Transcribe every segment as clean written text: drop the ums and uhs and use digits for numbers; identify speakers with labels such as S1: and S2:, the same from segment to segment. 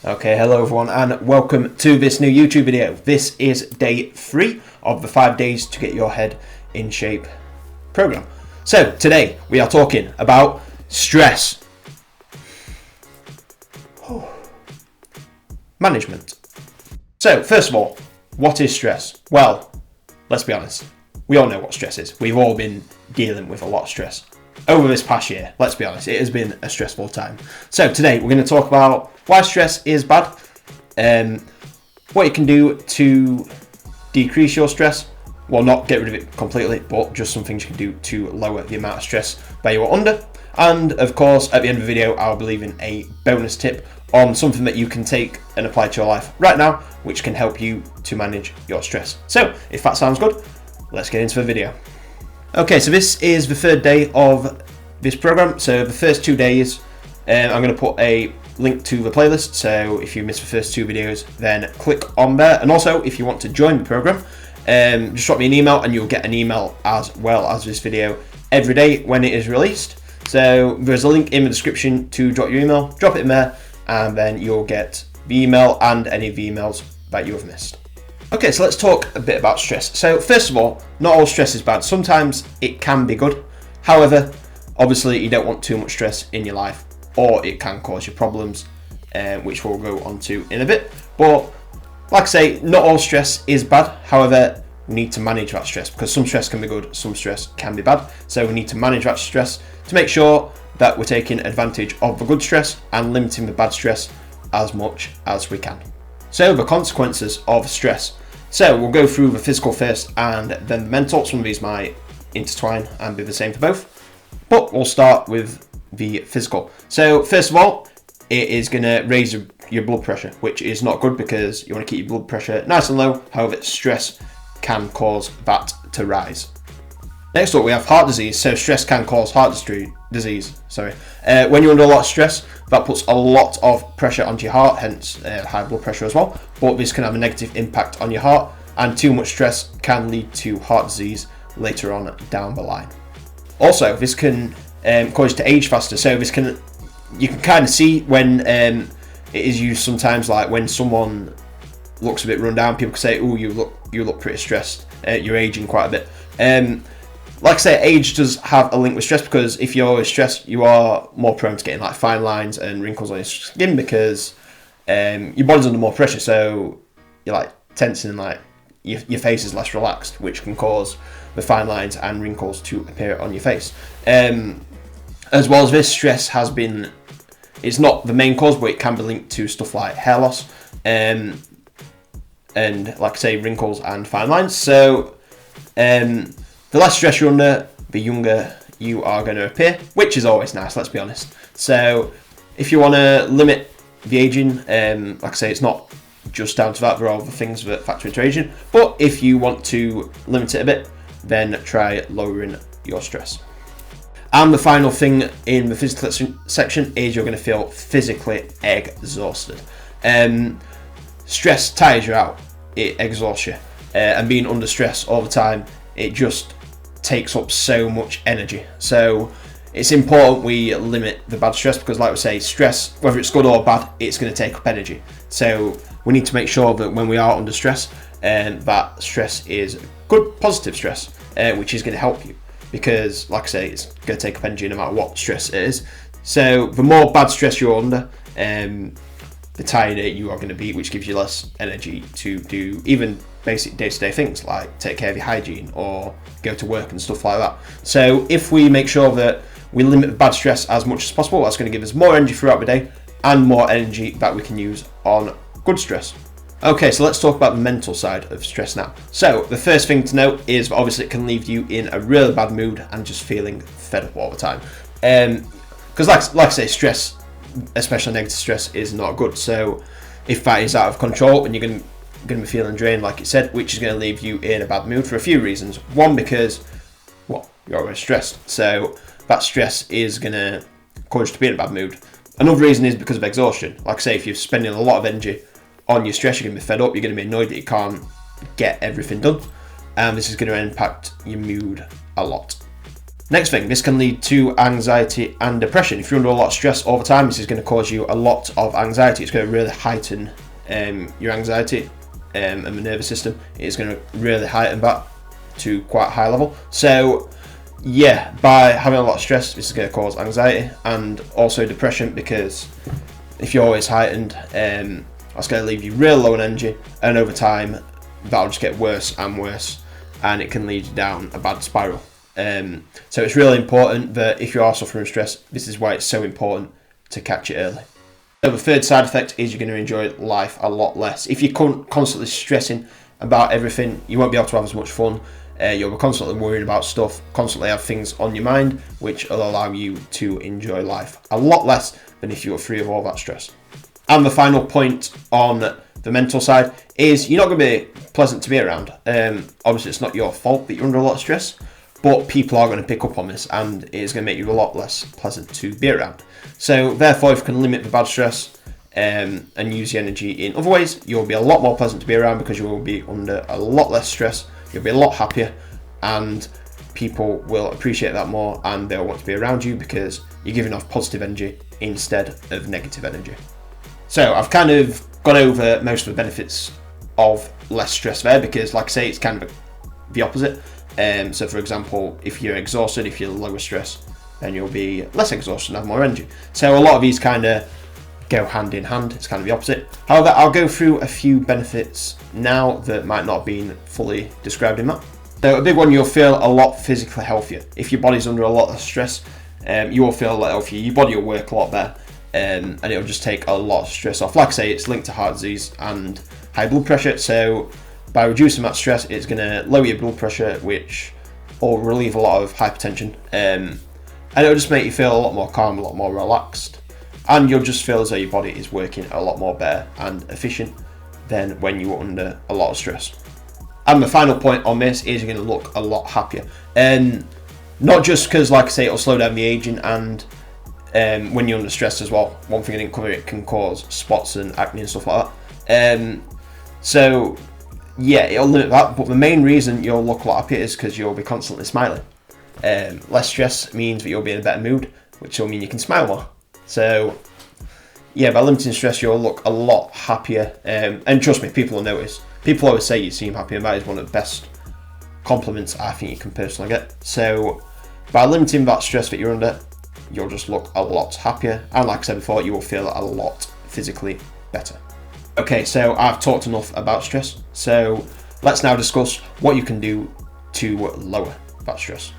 S1: Okay, hello everyone and welcome to this new YouTube video. This is day 3 of the 5 days to get your head in shape program. So today we are talking about stress management. So first of all, what is stress? Well, let's be honest, we all know what stress is. We've all been dealing with a lot of stress over this past year. Let's be honest, it has been a stressful time. So today we're going to talk about why stress is bad, what you can do to decrease your stress. Well, not get rid of it completely, but just some things you can do to lower the amount of stress that you are under. And of course, at the end of the video, I'll be leaving a bonus tip on something that you can take and apply to your life right now, which can help you to manage your stress. So if that sounds good, let's get into the video. Okay, so this is the 3rd day of this program. So the first 2 days, I'm going to put a link to the playlist. So if you missed the first 2 videos, then click on there. And also, if you want to join the program, just drop me an email and you'll get an email as well as this video every day when it is released. So there's a link in the description to drop your email. Drop it in there, and then you'll get the email and any of the emails that you have missed. Okay, so let's talk a bit about stress. So first of all, not all stress is bad. Sometimes it can be good. However, obviously you don't want too much stress in your life, or it can cause you problems, which we'll go on to in a bit. But like I say, not all stress is bad. However, we need to manage that stress, because some stress can be good, some stress can be bad. So we need to manage that stress to make sure that we're taking advantage of the good stress and limiting the bad stress as much as we can. So the consequences of stress. So we'll go through the physical first and then the mental. Some of these might intertwine and be the same for both, but we'll start with the physical. So first of all, it is going to raise your blood pressure, which is not good because you want to keep your blood pressure nice and low. However, stress can cause that to rise. Next up, we have heart disease. So stress can cause heart disease. When you're under a lot of stress, that puts a lot of pressure onto your heart, hence high blood pressure as well. But this can have a negative impact on your heart, and too much stress can lead to heart disease later on down the line. Also, this can cause you to age faster. So you can kind of see when it is used sometimes, like when someone looks a bit run down, people can say, "Oh, you look pretty stressed. You're aging quite a bit." Like I say, age does have a link with stress, because if you're always stressed, you are more prone to getting like fine lines and wrinkles on your skin, because your body's under more pressure, so you're like tensing, and like your face is less relaxed, which can cause the fine lines and wrinkles to appear on your face. As well as this, stress it's not the main cause, but it can be linked to stuff like hair loss, and like I say, wrinkles and fine lines. So the less stress you're under, the younger you are going to appear, which is always nice, let's be honest. So if you want to limit the aging, like I say, it's not just down to that, there are other things that factor into aging, but if you want to limit it a bit, then try lowering your stress. And the final thing in the physical section is you're going to feel physically exhausted. Stress tires you out, it exhausts you, and being under stress all the time, it just takes up so much energy. So it's important we limit the bad stress, because like we say, stress, whether it's good or bad, it's going to take up energy. So we need to make sure that when we are under stress, that stress is good, positive stress, which is going to help you, because like I say, it's going to take up energy no matter what stress it is. So the more bad stress you're under, the tireder you are going to be, which gives you less energy to do even basic day-to-day things like take care of your hygiene or go to work and stuff like that. So if we make sure that we limit the bad stress as much as possible, that's going to give us more energy throughout the day and more energy that we can use on good stress. Okay, so let's talk about the mental side of stress now. So the first thing to note is obviously it can leave you in a really bad mood and just feeling fed up all the time. Because like I say, stress, especially negative stress, is not good. So if that is out of control, and you're going to be feeling drained, like it said, which is going to leave you in a bad mood for a few reasons. One, because you're always stressed, so that stress is going to cause you to be in a bad mood. Another reason is because of exhaustion. Like I say, if you're spending a lot of energy on your stress, you're going to be fed up, you're going to be annoyed that you can't get everything done, and this is going to impact your mood a lot. Next thing, this can lead to anxiety and depression. If you're under a lot of stress over time, this is going to cause you a lot of anxiety. It's going to really heighten your anxiety and the nervous system. It's going to really heighten that to quite a high level. So yeah, by having a lot of stress, this is going to cause anxiety and also depression, because if you're always heightened, that's going to leave you real low on energy, and over time that'll just get worse and worse, and it can lead you down a bad spiral. So it's really important that if you are suffering stress, this is why it's so important to catch it early. So the third side effect is you're going to enjoy life a lot less. If you're constantly stressing about everything, you won't be able to have as much fun. You'll be constantly worried about stuff, constantly have things on your mind, which will allow you to enjoy life a lot less than if you were free of all that stress. And the final point on the mental side is you're not going to be pleasant to be around. Obviously, it's not your fault that you're under a lot of stress, but people are going to pick up on this, and it's going to make you a lot less pleasant to be around. So therefore, if you can limit the bad stress and use the energy in other ways, you'll be a lot more pleasant to be around, because you will be under a lot less stress, you'll be a lot happier, and people will appreciate that more, and they'll want to be around you because you're giving off positive energy instead of negative energy. So I've kind of gone over most of the benefits of less stress there, because like I say, it's kind of the opposite. So for example, if you're exhausted, if you're lower stress, then you'll be less exhausted and have more energy. So a lot of these kind of go hand in hand. It's kind of the opposite. However, I'll go through a few benefits now that might not have been fully described in that. So a big one, you'll feel a lot physically healthier. If your body's under a lot of stress, you will feel a lot healthier. Your body will work a lot better, and it'll just take a lot of stress off. Like I say, it's linked to heart disease and high blood pressure. So by reducing that stress, it's going to lower your blood pressure, which will relieve a lot of hypertension, and it'll just make you feel a lot more calm, a lot more relaxed, and you'll just feel as though your body is working a lot more better and efficient than when you were under a lot of stress. And the final point on this is you're going to look a lot happier, and not just because, like I say, it'll slow down the aging, and when you're under stress as well, one thing I didn't cover, it can cause spots and acne and stuff like that. So yeah, it'll limit that, but the main reason you'll look a lot happier is because you'll be constantly smiling. Less stress means that you'll be in a better mood, which will mean you can smile more. So yeah, by limiting stress, you'll look a lot happier, and trust me, people will notice. People always say you seem happy, and that is one of the best compliments I think you can personally get. So by limiting that stress that you're under, you'll just look a lot happier, and like I said before, you will feel a lot physically better. Okay, so I've talked enough about stress, so let's now discuss what you can do to lower that stress.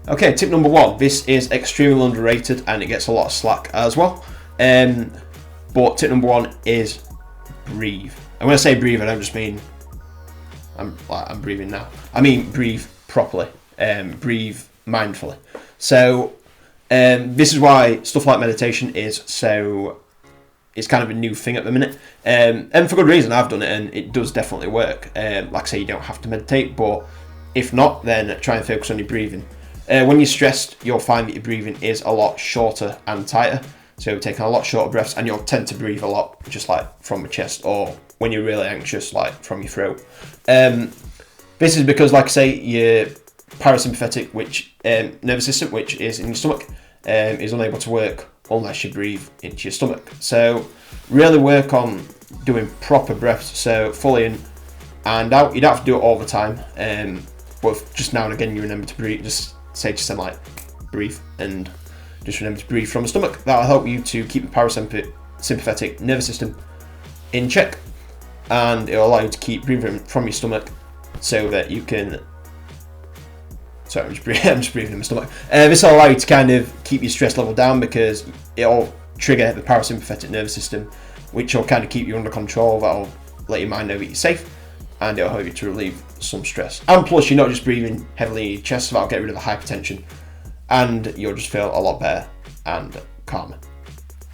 S1: Okay, tip number one, this is extremely underrated and it gets a lot of slack as well, but tip number one is breathe. And when I say breathe, I don't just mean I'm breathing now. I mean breathe properly, breathe mindfully. So this is why stuff like meditation is so, it's kind of a new thing at the minute, and for good reason. I've done it and it does definitely work. Like I say, you don't have to meditate, but if not, then try and focus on your breathing. When you're stressed, you'll find that your breathing is a lot shorter and tighter, so you're taking a lot shorter breaths, and you'll tend to breathe a lot just like from the chest, or when you're really anxious, like from your throat. This is because, like I say, your parasympathetic nervous system, which is in your stomach, is unable to work unless you breathe into your stomach. So really work on doing proper breaths, so fully in and out. You don't have to do it all the time, but if just now and again you remember to breathe, just say to someone like breathe, and just remember to breathe from the stomach. That'll help you to keep the parasympathetic nervous system in check, and it'll allow you to keep breathing from your stomach so that you can, sorry, I'm just breathing in my stomach. This will allow you to kind of keep your stress level down, because it'll trigger the parasympathetic nervous system, which will kind of keep you under control. That'll let your mind know that you're safe, and it'll help you to relieve some stress. And plus, you're not just breathing heavily in your chest, so that'll get rid of the hypertension, and you'll just feel a lot better and calmer.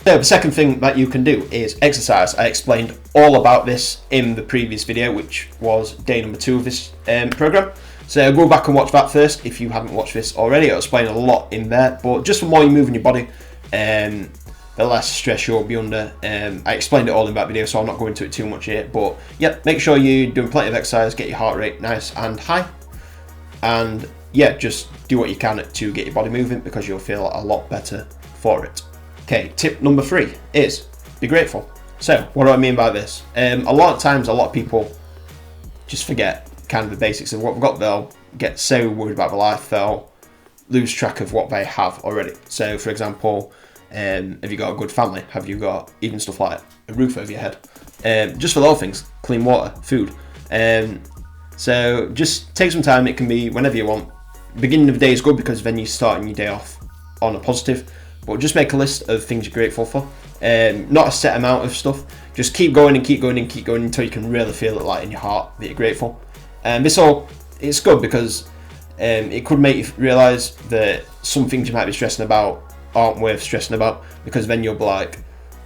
S1: So the second thing that you can do is exercise. I explained all about this in the previous video, which was day number 2 of this program. So go back and watch that first if you haven't watched this already. I'll explain a lot in there, but just the more you move in your body, the less stress you'll be under. I explained it all in that video, so I'll not go into it too much here, but yeah, make sure you're doing plenty of exercise, get your heart rate nice and high, and yeah, just do what you can to get your body moving, because you'll feel a lot better for it. Okay, tip number 3 is be grateful. So what do I mean by this? A lot of times, a lot of people just forget kind of the basics of what we've got. They'll get so worried about their life, they'll lose track of what they have already. So for example, have you got a good family? Have you got even stuff like a roof over your head? Just for little things, clean water, food. So just take some time. It can be whenever you want. Beginning of the day is good, because then you're starting your day off on a positive. But just make a list of things you're grateful for. Not a set amount of stuff. Just keep going and keep going and keep going until you can really feel it, like in your heart, that you're grateful. It's good because it could make you realise that some things you might be stressing about aren't worth stressing about, because then you'll be like,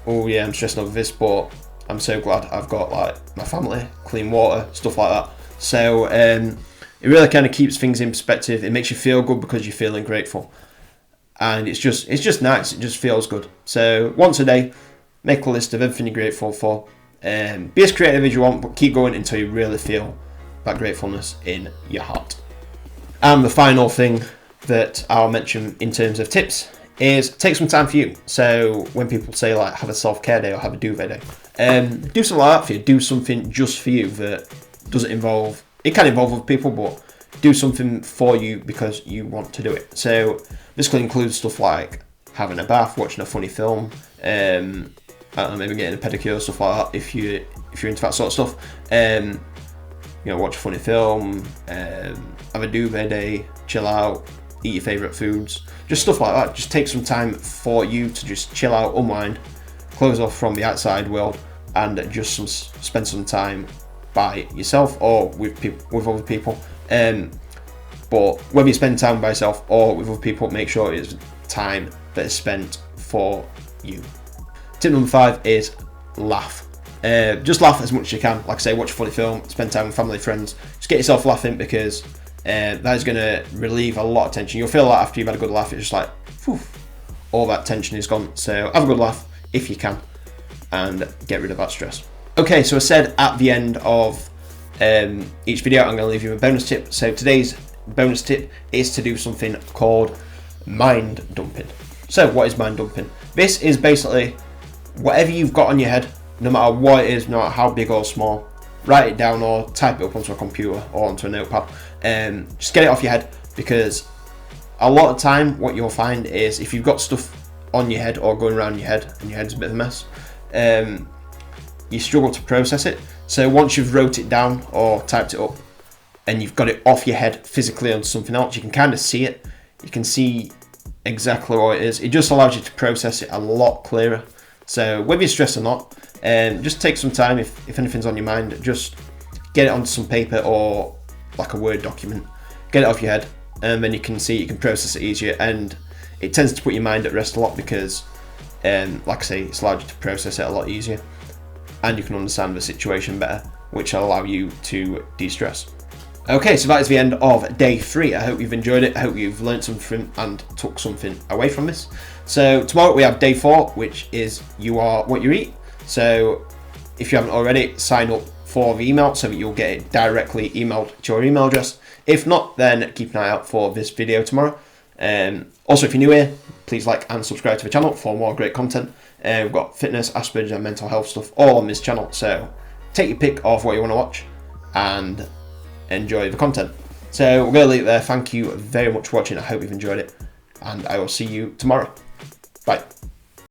S1: oh yeah, I'm stressing over this, but I'm so glad I've got like my family, clean water, stuff like that. So it really kind of keeps things in perspective. It makes you feel good because you're feeling grateful, and it's just nice. It just feels good. So once a day, make a list of everything you're grateful for. Be as creative as you want, but keep going until you really feel that gratefulness in your heart. And the final thing that I'll mention in terms of tips is take some time for you. So when people say like have a self-care day or have a duvet day, do something like that for you. Do something just for you that doesn't involve, it can involve other people, but do something for you because you want to do it. So this could include stuff like having a bath, watching a funny film, I don't know, maybe getting a pedicure, stuff like that, if you're into that sort of stuff. Watch a funny film, have a duvet day, chill out, eat your favourite foods, just stuff like that. Just take some time for you to just chill out, unwind, close off from the outside world, and just spend some time by yourself or with other people. But whether you spend time by yourself or with other people, make sure it's time that is spent for you. Tip number 5 is laugh. Just laugh as much as you can. Like I say, watch a funny film, spend time with family, friends. Just get yourself laughing, because that is going to relieve a lot of tension. You'll feel like after you've had a good laugh, it's just like, whew, all that tension is gone. So have a good laugh if you can, and get rid of that stress. Okay, so I said at the end of each video, I'm going to leave you a bonus tip. So today's bonus tip is to do something called mind dumping. So what is mind dumping? This is basically whatever you've got on your head, no matter what it is, no matter how big or small, write it down or type it up onto a computer or onto a notepad. Just get it off your head, because a lot of time what you'll find is if you've got stuff on your head or going around your head and your head's a bit of a mess, you struggle to process it. So once you've wrote it down or typed it up and you've got it off your head physically onto something else, you can kind of see it. You can see exactly what it is. It just allows you to process it a lot clearer. So whether you're stressed or not, just take some time. If anything's on your mind, just get it onto some paper or like a Word document. Get it off your head, and then you can see, you can process it easier, and it tends to put your mind at rest a lot, because like I say, it's allowed you to process it a lot easier, and you can understand the situation better, which will allow you to de-stress. Okay, so that is the end of day 3. I hope you've enjoyed it. I hope you've learned something and took something away from this. So tomorrow we have day 4, which is you are what you eat. So if you haven't already, sign up for the email so that you'll get it directly emailed to your email address. If not, then keep an eye out for this video tomorrow. Also, if you're new here, please like and subscribe to the channel for more great content. We've got fitness, Asperger's and mental health stuff all on this channel. So take your pick of what you want to watch and enjoy the content. So we're going to leave it there. Thank you very much for watching. I hope you've enjoyed it, and I will see you tomorrow. Bye.